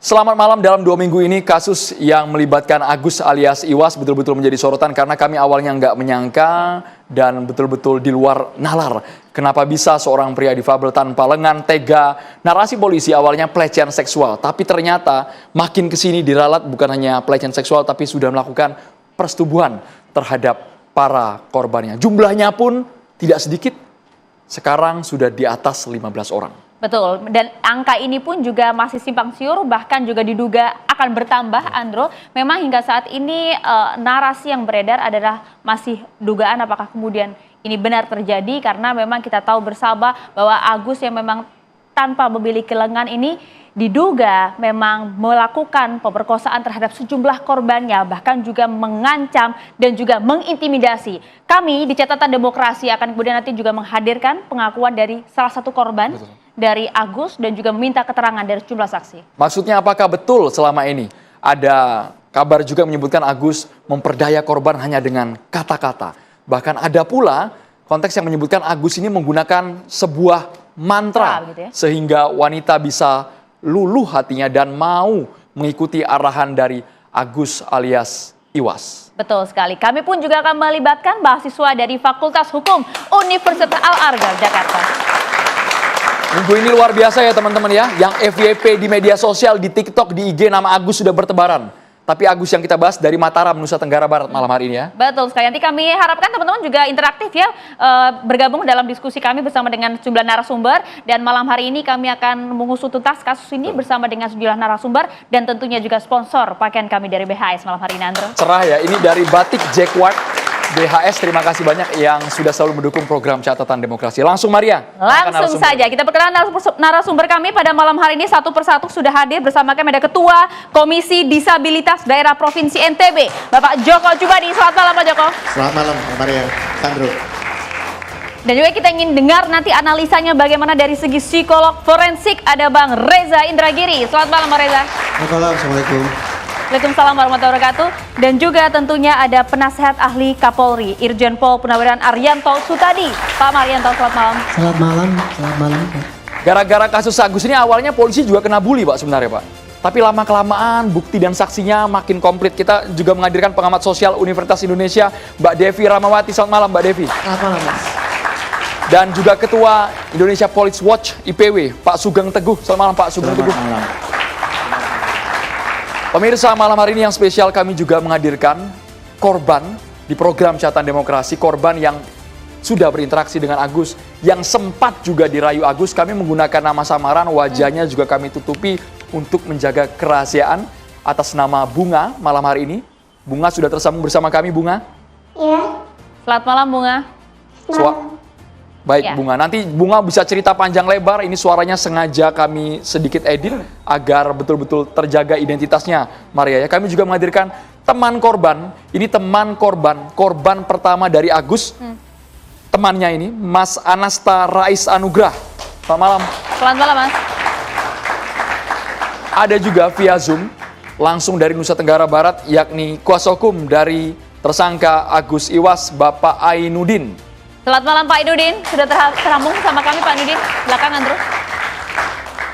Selamat malam. Dalam 2 minggu ini kasus yang melibatkan Agus alias Iwas betul-betul menjadi sorotan karena kami awalnya nggak menyangka dan betul-betul di luar nalar. Kenapa bisa seorang pria difabel tanpa lengan tega? Narasi polisi awalnya pelecehan seksual, tapi ternyata makin kesini diralat bukan hanya pelecehan seksual tapi sudah melakukan persetubuhan terhadap para korbannya. Jumlahnya pun tidak sedikit, sekarang sudah di atas 15 orang. Betul, dan angka ini pun juga masih simpang siur, bahkan juga diduga akan bertambah, Andro. Memang hingga saat ini narasi yang beredar adalah masih dugaan apakah kemudian ini benar terjadi, karena memang kita tahu bersama bahwa Agus yang memang tanpa memiliki lengan ini diduga memang melakukan pemerkosaan terhadap sejumlah korbannya, bahkan juga mengancam dan juga mengintimidasi. Kami di Catatan Demokrasi akan kemudian nanti juga menghadirkan pengakuan dari salah satu korban. Betul. Dari Agus dan juga meminta keterangan dari sejumlah saksi. Maksudnya apakah betul selama ini ada kabar juga menyebutkan Agus memperdaya korban hanya dengan kata-kata. Bahkan ada pula konteks yang menyebutkan Agus ini menggunakan sebuah mantra gitu ya? Sehingga wanita bisa luluh hatinya dan mau mengikuti arahan dari Agus alias Iwas. Betul sekali. Kami pun juga akan melibatkan mahasiswa dari Fakultas Hukum Universitas Al-Azhar Jakarta. Minggu ini luar biasa ya teman-teman ya, yang FYP di media sosial, di TikTok, di IG nama Agus sudah bertebaran. Tapi Agus yang kita bahas dari Mataram, Nusa Tenggara Barat malam hari ini ya. Betul sekali, nanti kami harapkan teman-teman juga interaktif ya, bergabung dalam diskusi kami bersama dengan sejumlah narasumber. Dan malam hari ini kami akan mengusut tuntas kasus ini bersama dengan sejumlah narasumber dan tentunya juga sponsor pakaian kami dari BHS malam hari ini, Andro. Cerah ya, ini dari Batik Jacquard. BHS, terima kasih banyak yang sudah selalu mendukung program Catatan Demokrasi. Langsung Maria. Langsung saja, kita perkenalan narasumber kami pada malam hari ini satu persatu sudah hadir bersama kami. Ada Ketua Komisi Disabilitas Daerah Provinsi NTB, Bapak Joko Jubadi. Selamat malam Pak Joko. Selamat malam Maria, Sandro. Dan juga kita ingin dengar nanti analisanya bagaimana dari segi psikolog forensik. Ada Bang Reza Indragiri. Selamat malam Bang Reza. Selamat malam, Assalamualaikum. Waalaikumsalam warahmatullahi wabarakatuh. Dan juga tentunya ada penasehat ahli Kapolri, Irjen Pol Purnawirawan Arianto Sutadi. Pak Arianto, selamat malam. Selamat malam, selamat malam. Gara-gara kasus Agus ini awalnya polisi juga kena bully Pak sebenarnya Pak. Tapi lama-kelamaan bukti dan saksinya makin komplit. Kita juga menghadirkan pengamat sosial Universitas Indonesia, Mbak Devi Ramawati. Selamat malam Mbak Devi. Selamat malam Mas. Dan juga Ketua Indonesia Police Watch IPW, Pak Sugeng Teguh. Selamat malam Pak Sugeng Teguh. Malam. Pemirsa, malam hari ini yang spesial kami juga menghadirkan korban di program Catatan Demokrasi, korban yang sudah berinteraksi dengan Agus, yang sempat juga dirayu Agus. Kami menggunakan nama samaran, wajahnya juga kami tutupi untuk menjaga kerahasiaan. Atas nama Bunga malam hari ini. Bunga sudah tersambung bersama kami, Bunga. Iya. Selamat malam Bunga. Baik ya. Bunga, nanti Bunga bisa cerita panjang lebar, ini suaranya sengaja kami sedikit edit agar betul-betul terjaga identitasnya Maria ya. Kami juga menghadirkan teman korban, ini teman korban pertama dari Agus, temannya ini Mas Anasta Rais Anugrah. Selamat malam. Selamat malam Mas. Ada juga via Zoom, langsung dari Nusa Tenggara Barat, yakni kuasa hukum dari tersangka Agus Iwas, Bapak Ainudin. Selamat malam Pak Ainudin, sudah tersambung sama kami Pak Ainudin, silakan Andro.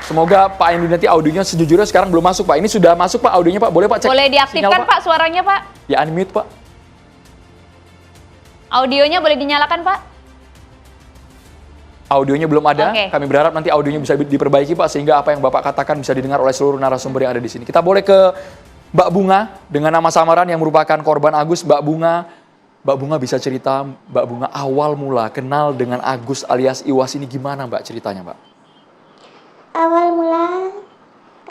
Semoga Pak Ainudin nanti audionya sejujurnya sekarang belum masuk Pak. Ini sudah masuk Pak audionya Pak, boleh Pak cek? Boleh diaktifkan sinyal, Pak suaranya Pak? Ya unmute Pak. Audionya boleh dinyalakan Pak? Audionya belum ada, Oke. Kami berharap nanti audionya bisa diperbaiki Pak, sehingga apa yang Bapak katakan bisa didengar oleh seluruh narasumber yang ada di sini. Kita boleh ke Mbak Bunga, dengan nama samaran yang merupakan korban Agus. Mbak Bunga bisa cerita, Mbak Bunga awal mula kenal dengan Agus alias Iwas ini gimana Mbak ceritanya Mbak? Awal mula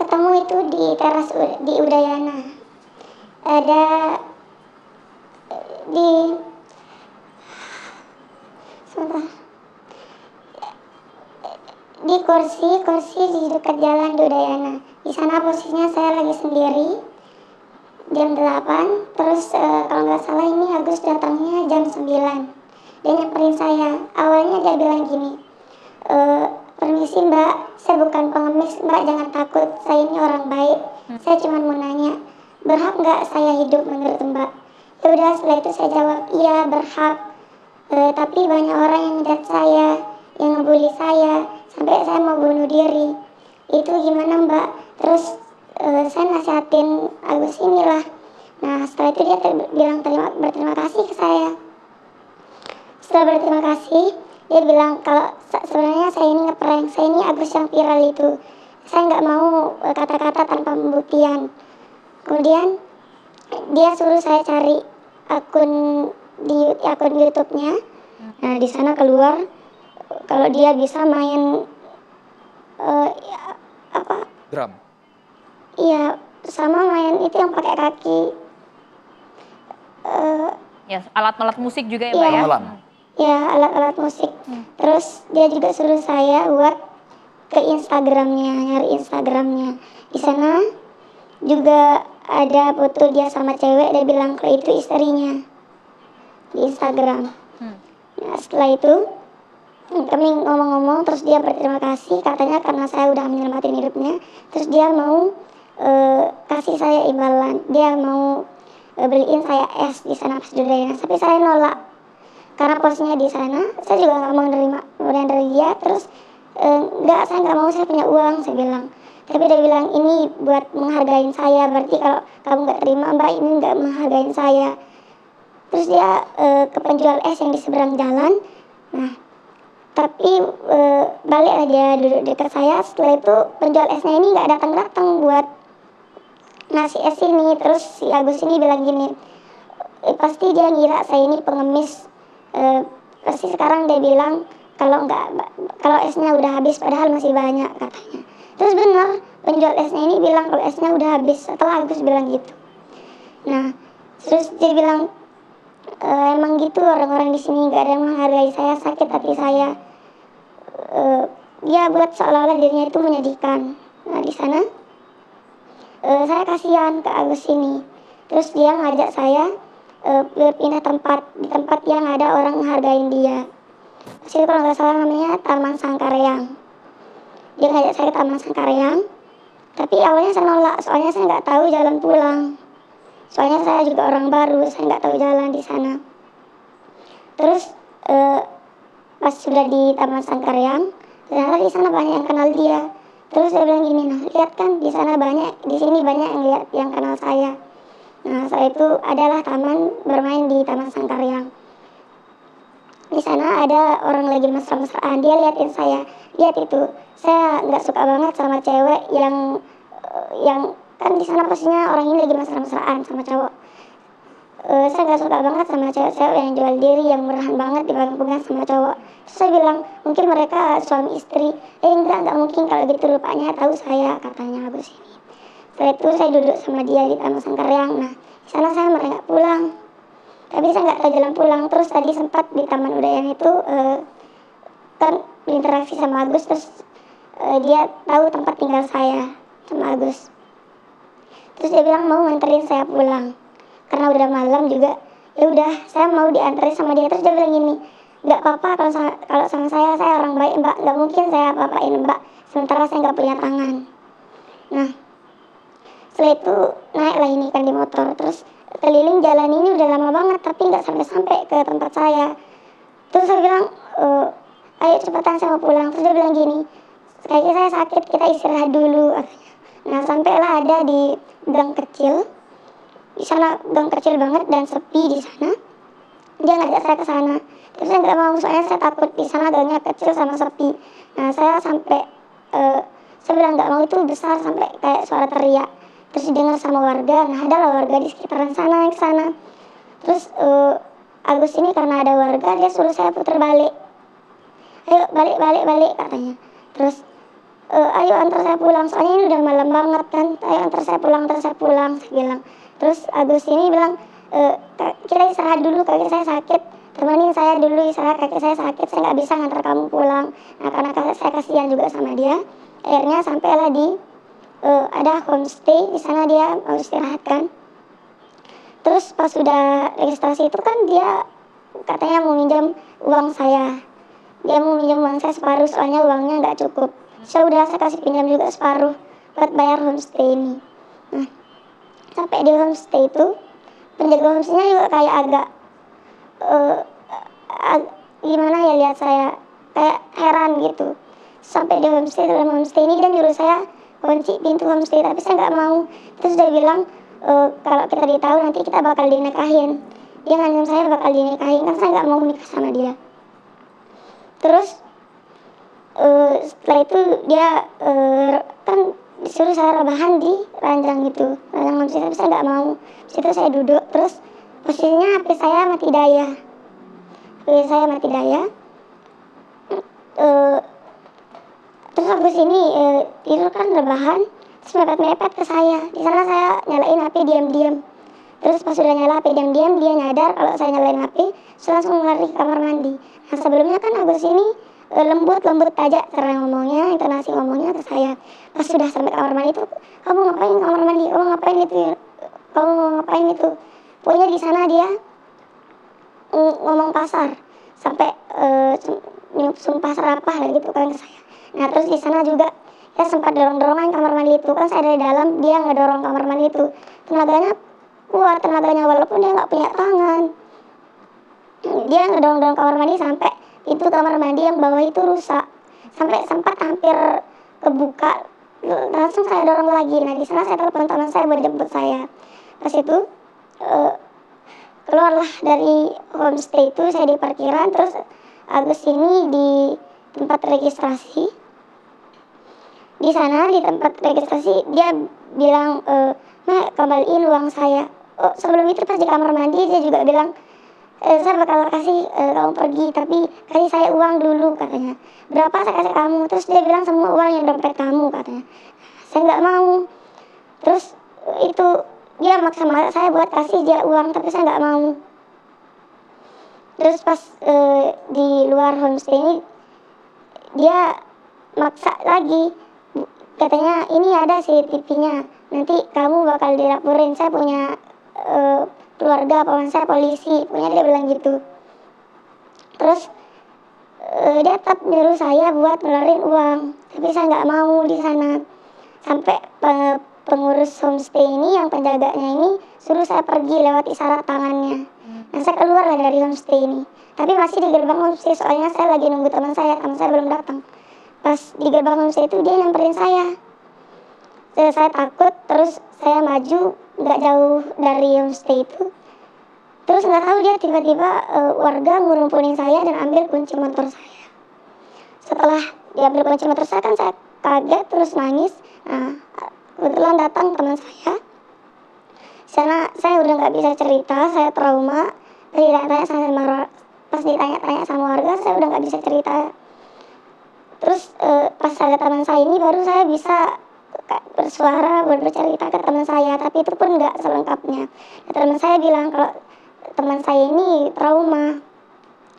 ketemu itu di teras di Udayana. Ada di kursi di dekat jalan di Udayana. Di sana posisinya saya lagi sendiri. Jam 8, terus kalau nggak salah ini Agus datangnya jam 9. Dia nyamperin saya. Awalnya dia bilang gini, permisi Mbak, saya bukan pengemis, Mbak jangan takut, saya ini orang baik. Saya cuma mau nanya, berhak nggak saya hidup menurut Mbak? Ya udah, setelah itu saya jawab, iya berhak. Tapi banyak orang yang lihat saya, yang ngebully saya, sampai saya mau bunuh diri. Itu gimana Mbak? Terus saya nasihatin Agus inilah. Nah setelah itu dia bilang berterima kasih ke saya. Setelah berterima kasih, dia bilang kalau sebenarnya saya ini ngeprank, saya ini Agus yang viral itu. Saya nggak mau kata-kata tanpa pembuktian. Kemudian dia suruh saya cari akun YouTube-nya. Nah di sana keluar kalau dia bisa main Drum. iya sama main itu yang pakai kaki. Ya, alat-alat musik juga ya, Iya. Mbak ya? Gamelan. Ya alat-alat musik. Terus dia juga suruh saya buat ke Instagramnya, nyari Instagramnya. Di sana juga ada foto dia sama cewek. Dia bilang kalau itu istrinya di Instagram. Nah, setelah itu kami ngomong-ngomong, terus dia berterima kasih. Katanya karena saya udah menyelamatin hidupnya. Terus dia mau kasih saya imbalan. Dia mau beliin saya es di sana pas Dudayana. Tapi saya nolak. Karena posisinya di sana, saya juga nggak mau nerima pemberian dari dia. Terus enggak, saya nggak mau, saya punya uang, saya bilang. Tapi dia bilang ini buat menghargai saya. Berarti kalau kamu nggak terima, Mbak, ini nggak menghargai saya. Terus dia ke penjual es yang di seberang jalan. Nah, tapi baliklah dia duduk dekat saya. Setelah itu penjual esnya ini nggak datang-datang buat ngasih es ini. Terus si Agus ini bilang gini, pasti dia ngira saya ini pengemis. Pasti sekarang dia bilang kalau esnya udah habis padahal masih banyak katanya. Terus benar penjual esnya ini bilang kalau esnya udah habis setelah Agus bilang gitu. Nah terus dia bilang emang gitu orang-orang di sini nggak ada yang menghargai saya, sakit hati saya. Dia buat seolah-olah dirinya itu menyedihkan. Nah di sana saya kasihan ke Agus ini. Terus dia ngajak saya pindah tempat, di tempat yang ada orang menghargain dia. Terus kalau nggak salah namanya Taman Sangkareang. Dia ngajak saya ke Taman Sangkareang, tapi awalnya saya nolak, soalnya saya nggak tahu jalan pulang. Soalnya saya juga orang baru, saya nggak tahu jalan di sana. Terus pas sudah di Taman Sangkareang, ternyata di sana banyak yang kenal dia. Terus saya bilang gini, nah lihat kan di sana banyak, di sini banyak yang lihat yang kenal saya. Nah setelah itu adalah taman bermain di Taman Sangkareang. Di sana ada orang lagi mesra-mesraan, dia liatin saya. Lihat itu, saya nggak suka banget sama cewek yang kan di sana pastinya orang ini lagi mesra-mesraan sama cowok. Saya nggak suka banget sama cewek-cewek yang jual diri, yang murahan banget dipegang-pegang sama cowok. Terus saya bilang mungkin mereka suami istri. Enggak mungkin, kalau gitu rupanya tahu saya, katanya Agus ini. Setelah itu saya duduk sama dia di Taman Sangkareang. Nah di sana saya mereka pulang, tapi saya nggak tahu jalan pulang. Terus tadi sempat di Taman Udayana itu kan berinteraksi sama Agus. Terus dia tahu tempat tinggal saya sama Agus. Terus dia bilang mau nganterin saya pulang karena udah malam juga. Ya udah, saya mau dianterin sama dia. Terus dia bilang gini, nggak apa-apa kalau sama saya orang baik, Mbak. Nggak mungkin saya apa-apain Mbak, sementara saya nggak punya tangan. Nah setelah itu naiklah ini kan di motor. Terus keliling jalan ini udah lama banget, tapi nggak sampai ke tempat saya. Terus saya bilang, ayo cepetan saya mau pulang. Terus dia bilang gini, kayaknya saya sakit, kita istirahat dulu, katanya. Nah sampailah ada di gang kecil. Di sana gang kecil banget dan sepi di sana. Dia ngajak saya ke sana. Terus saya nggak mau, soalnya saya takut di sana gangnya kecil sama sepi. Nah saya sampai saya bilang nggak mau, itu besar sampai kayak suara teriak. Terus didengar sama warga. Nah adalah warga di sekitaran sana yang ke sana. Terus Agus ini karena ada warga, dia suruh saya putar balik. Ayo balik katanya. Terus ayo antar saya pulang, soalnya ini udah malam banget kan. Ayo antar saya pulang, saya bilang. Terus Agus ini bilang, kita istirahat dulu, kaki saya sakit, temenin saya dulu istirahat, kaki saya sakit, saya nggak bisa ngantar kamu pulang. Nah karena saya kasihan juga sama dia, akhirnya sampailah di ada homestay. Di sana dia mau istirahat kan. Terus pas sudah registrasi itu kan dia katanya mau minjam uang saya. Dia mau minjam uang saya separuh, soalnya uangnya nggak cukup. Saya kasih pinjam juga separuh buat bayar homestay ini. Nah sampai di homestay itu, penjaga homestaynya juga kayak agak gimana ya, lihat saya kayak heran gitu. Sampai di dalam homestay ini dia nyuruh saya kunci pintu homestay, tapi saya nggak mau. Terus dia bilang kalau kita ditahu nanti kita bakal dinikahin. Dia ngancam saya bakal dinikahin, kan saya nggak mau nikah sama dia. Terus setelah itu dia kan disuruh saya rebahan di ranjang itu, ranjang homestay, tapi saya nggak mau. Situ saya duduk, terus posisinya HP saya mati daya. HP saya mati daya. Terus habis ini tidur kan rebahan, terus mepet-mepet ke saya. Di sana saya nyalain HP diam-diam. Terus pas sudah nyala HP diam-diam, dia nyadar kalau saya nyalain HP, terus langsung lari ke kamar mandi. Nah sebelumnya kan Agus ini lembut aja cara ngomongnya, intonasi ngomongnya ke saya. Pas sudah sampai kamar mandi itu, kamu ngapain kamar mandi? Kamu ngapain itu? Kamu ngapain itu? Pokoknya di sana dia ngomong kasar sampai sumpah serapah lah gitu kan ke saya. Nah terus di sana juga ya sempat dorong-dorongan kamar mandi itu, kan saya dari dalam, dia ngedorong kamar mandi itu. Tenaganya kuat, tenaganya, walaupun dia nggak punya tangan. Dia ngedorong-dorong kamar mandi sampai pintu kamar mandi yang bawah itu rusak, sampai sempat hampir kebuka. Langsung saya dorong lagi. Nah di sana saya telepon teman saya buat jemput saya. Pas itu keluarlah dari homestay itu, saya di parkiran. Terus Agus ini di tempat registrasi. Di sana di tempat registrasi dia bilang, "Mak, kembaliin uang saya." Sebelum itu pas di kamar mandi dia juga bilang, "Saya bakal kasih kamu pergi, tapi kasih saya uang dulu," katanya. "Berapa saya kasih kamu?" Terus dia bilang, "Semua uang yang dompet kamu," katanya. Saya nggak mau. Terus itu dia maksa saya buat kasih dia uang, tapi saya nggak mau. Terus pas di luar homestay ini dia maksa lagi, katanya ini ada CCTV-nya, nanti kamu bakal dilaporin, saya punya keluarga, paman saya polisi, punya, dia bilang gitu. Terus dia tetap nyuruh saya buat ngeluarin uang, tapi saya nggak mau di sana. Sampai pengurus homestay ini, yang penjaganya ini, suruh saya pergi lewat isyarat tangannya. Nah saya keluar lah dari homestay ini, tapi masih di gerbang homestay, soalnya saya lagi nunggu teman saya belum datang. Pas di gerbang homestay itu dia nyamperin saya. Saya takut, terus saya maju nggak jauh dari homestay itu. Terus nggak tahu dia tiba-tiba warga ngurumpunin saya dan ambil kunci motor saya. Setelah diambil kunci motor saya kan saya kaget terus nangis. Nah kebetulan datang teman saya. Sana saya udah nggak bisa cerita, saya trauma. Pas ditanya-tanya sama warga, saya udah nggak bisa cerita. Terus pas ada teman saya ini baru saya bisa bersuara buat bercerita ke teman saya, tapi itu pun nggak selengkapnya. Teman saya bilang kalau teman saya ini trauma,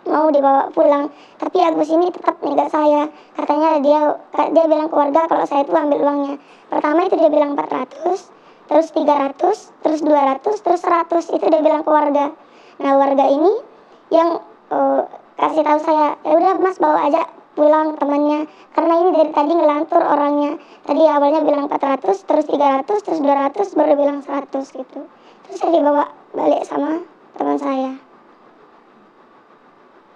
mau dibawa pulang, tapi Agus ini tetap nyegah saya. Katanya dia bilang ke warga kalau saya itu ambil uangnya. Pertama itu dia bilang 400, terus 300, terus 200, terus 100, itu dia bilang ke warga. Nah warga ini yang kasih tahu saya, ya udah Mas bawa aja pulang temannya, karena ini dari tadi ngelantur orangnya. Tadi awalnya bilang 400, terus 300, terus 200, baru bilang 100 gitu. Terus saya dibawa balik sama teman saya.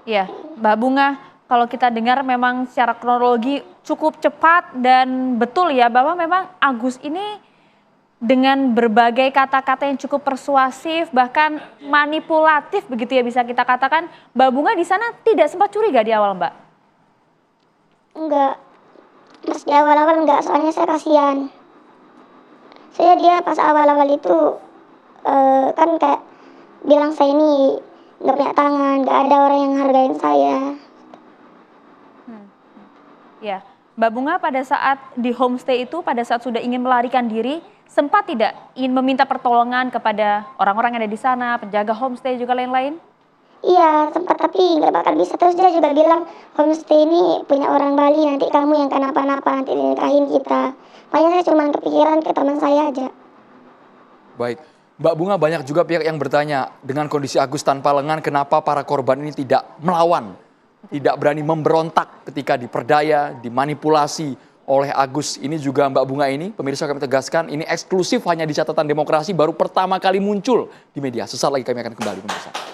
Ya, Mbak Bunga, kalau kita dengar memang secara kronologi cukup cepat dan betul ya bahwa memang Agus ini dengan berbagai kata-kata yang cukup persuasif, bahkan manipulatif begitu ya bisa kita katakan. Mbak Bunga di sana tidak sempat curiga di awal, Mbak? Enggak, pas di awal-awal enggak, soalnya saya kasihan. Saya dia pas awal-awal itu kan kayak bilang saya ini nggak punya tangan, nggak ada orang yang hargain saya. Ya, Mbak Bunga pada saat di homestay itu, pada saat sudah ingin melarikan diri, sempat tidak ingin meminta pertolongan kepada orang-orang yang ada di sana, penjaga homestay juga lain-lain? Iya, sempat, tapi nggak bakal bisa. Terus dia juga bilang, homestay ini punya orang Bali, nanti kamu yang kenapa-napa, nanti dinikahin kita. Makanya saya cuma kepikiran ke teman saya aja. Baik, Mbak Bunga, banyak juga pihak yang bertanya, dengan kondisi Agus tanpa lengan, kenapa para korban ini tidak melawan, tidak berani memberontak ketika diperdaya, dimanipulasi oleh Agus. Ini juga Mbak Bunga ini, pemirsa kami tegaskan, ini eksklusif hanya di catatan demokrasi, baru pertama kali muncul di media. Sesaat lagi kami akan kembali pemirsa.